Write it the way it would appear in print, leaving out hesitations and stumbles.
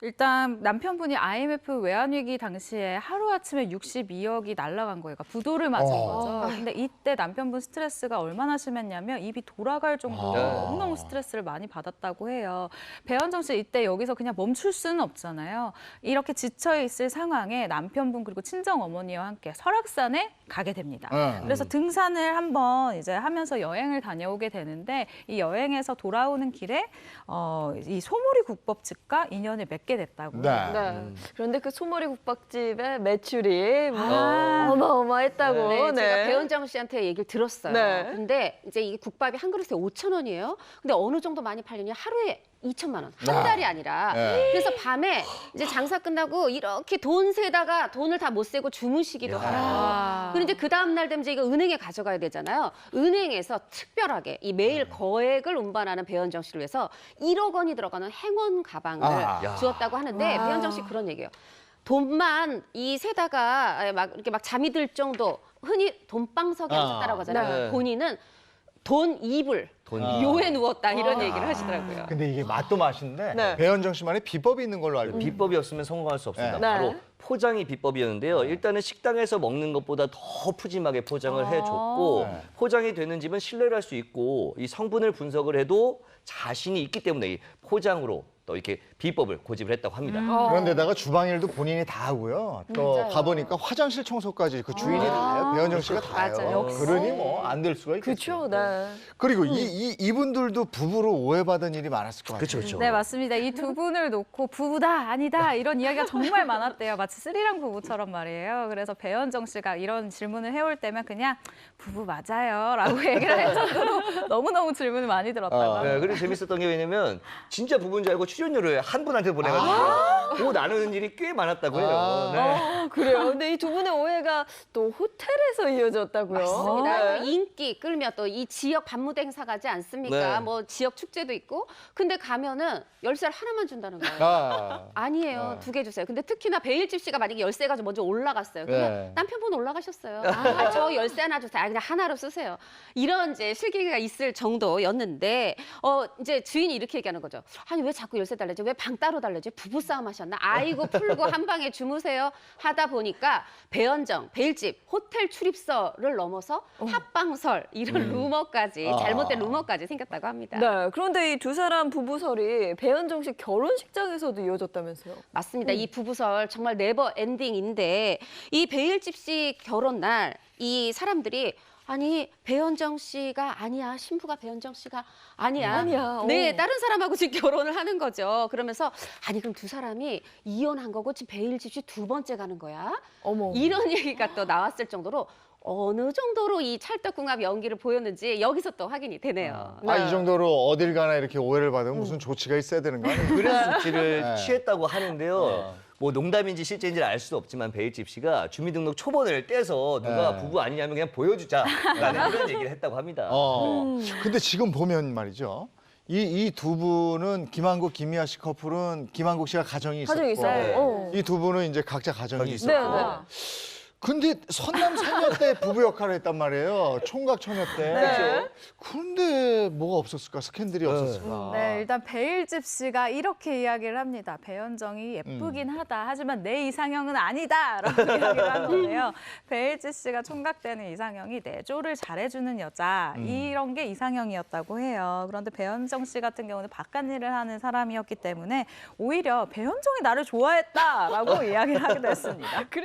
일단 남편분이 IMF 외환위기 당시에 하루아침에 62억이 날아간 거예요. 그러니까 부도를 맞은 거죠. 근데 이때 남편분 스트레스가 얼마나 심했냐면 입이 돌아갈 정도로 너무너무 스트레스를 많이 받았다고 해요. 배현정 씨 이때 여기서 그냥 멈출 수는 없잖아요. 이렇게 지쳐있을 상황에 남편분 그리고 친정어머니와 함께 설악산에 가게 됩니다. 그래서 등산을 한번 이제 하면서 여행을 다녀오게 되는데 이 여행에서 돌아오는 길에 이 소머리 국밥집과 인연을 맺게 됐다고. 네. 그런데 그 소머리 국밥집의 매출이 뭐 어마어마했다고. 네, 제가 배현정 씨한테 얘기를 들었어요. 네. 근데 이제 이 국밥이 한 그릇에 5,000원이에요. 근데 어느 정도 많이 팔리냐? 하루에 2천만 원. 한 달이 아니라. 그래서 밤에 이제 장사 끝나고 이렇게 돈 세다가 돈을 다 못 세고 주무시기도 하고. 그런데 그 다음 날 되면 이제 이거 은행에 가져가야 되잖아요. 은행에서 특별하게 이 매일 거액을 운반하는 배현정 씨를 위해서 1억 원이 들어가는 행운 가방을 주었다고 하는데 배현정 씨 그런 얘기예요. 돈만 이 세다가 막 이렇게 막 잠이 들 정도 흔히 돈방석에 앉았다라고 하잖아요. 본인은 돈 이불 요에 누웠다 이런 얘기를 하시더라고요. 근데 이게 맛도 맛인데 네. 배현정 씨만의 비법이 있는 걸로 알고 있어요. 비법이 없으면 성공할 수 없습니다. 네. 바로 포장이 비법이었는데요. 일단은 식당에서 먹는 것보다 더 푸짐하게 포장을 해줬고 포장이 되는 집은 신뢰를 할 수 있고 이 성분을 분석을 해도 자신이 있기 때문에 이 포장으로 또 이렇게 비법을 고집을 했다고 합니다. 그런데다가 주방 일도 본인이 다 하고요. 또 가보니까 화장실 청소까지 그 주인이 다 해요. 배현정 씨가 다 해요. 맞아요. 그러니 뭐 안 될 수가 있겠죠. 그렇죠. 네. 그리고 이분들도 부부로 오해받은 일이 많았을 것 같아요. 그렇죠. 네, 맞습니다. 이 두 분을 놓고 부부다, 아니다 이런 이야기가 정말 많았대요. 마치 스리랑 부부처럼 말이에요. 그래서 배현정 씨가 이런 질문을 해올 때면 그냥 부부 맞아요 라고 얘기를 할 정도로 너무너무 질문을 많이 들었다고. 네, 그리고 재밌었던 게 왜냐면 진짜 부부인 줄 알고 출연료를 한 분한테 보내가지고 그거 나누는 일이 꽤 많았다고 해요. 네. 그래요. 근데 이 두 분의 오해가 또 호텔에서 이어졌다고요. 맞습니다. 또 인기 끌면 또 이 지역 반무대 행사 가지 않습니까? 네. 뭐 지역 축제도 있고. 근데 가면은 열쇠를 하나만 준다는 거예요. 아니에요. 2개 주세요. 근데 특히나 베일집 씨가 만약에 열쇠 가지고 먼저 올라갔어요. 그러면 남편분 올라가셨어요. 저 열쇠 하나 주세요. 그냥 하나로 쓰세요. 이런 이제 실기가 있을 정도였는데 이제 주인이 이렇게 얘기하는 거죠. 아니 왜 자꾸 열쇠 달래죠? 왜 방 따로 달래죠? 부부싸움 하셨나? 아이고 풀고 한 방에 주무세요. 하다 보니까 배현정, 베일집, 호텔 출입서를 넘어서 합방설 이런 루머까지 잘못된 루머까지 생겼다고 합니다. 네. 그런데 이 두 사람 부부설이 배현정 씨 결혼식장에서도 이어졌다면서요. 맞습니다. 이 부부설 정말 네버 엔딩인데 이 베일집 씨 결혼 날 이 사람들이 아니 배현정 씨가 아니야 신부가 배현정 씨가 아니야. 네 다른 사람하고 지금 결혼을 하는 거죠. 그러면서 아니 그럼 두 사람이 이혼한 거고 지금 베일집 씨 2번째 가는 거야. 어머. 이런 얘기가 또 나왔을 정도로 어느 정도로 이 찰떡궁합 연기를 보였는지 여기서 또 확인이 되네요. 이 정도로 어딜 가나 이렇게 오해를 받으면 무슨 조치가 있어야 되는 거 아니에요? 그래서 조치를 취했다고 하는데요. 뭐 농담인지 실제인지는 알 수도 없지만 베일집 씨가 주민등록 초본을 떼서 누가 부부 아니냐면 그냥 보여주자라는 그런 얘기를 했다고 합니다. 근데 지금 보면 말이죠. 이 두 분은 김한국, 김미아 씨 커플은 김한국 씨가 가정이 있었고 가정이 있어요. 이 두 분은 이제 각자 가정이 네, 있었고 근데 선남선녀 때 부부 역할을 했단 말이에요. 총각 처녀 때. 그런데 뭐가 없었을까? 스캔들이 없었을까? 네, 일단 베일집 씨가 이렇게 이야기를 합니다. 배현정이 예쁘긴 하다. 하지만 내 이상형은 아니다. 라고 이야기를 한 건데요. 베일집 씨가 총각 때는 이상형이 내조를 잘해주는 여자. 이런 게 이상형이었다고 해요. 그런데 배현정 씨 같은 경우는 바깥일을 하는 사람이었기 때문에 오히려 배현정이 나를 좋아했다라고 이야기를 하기도 했습니다.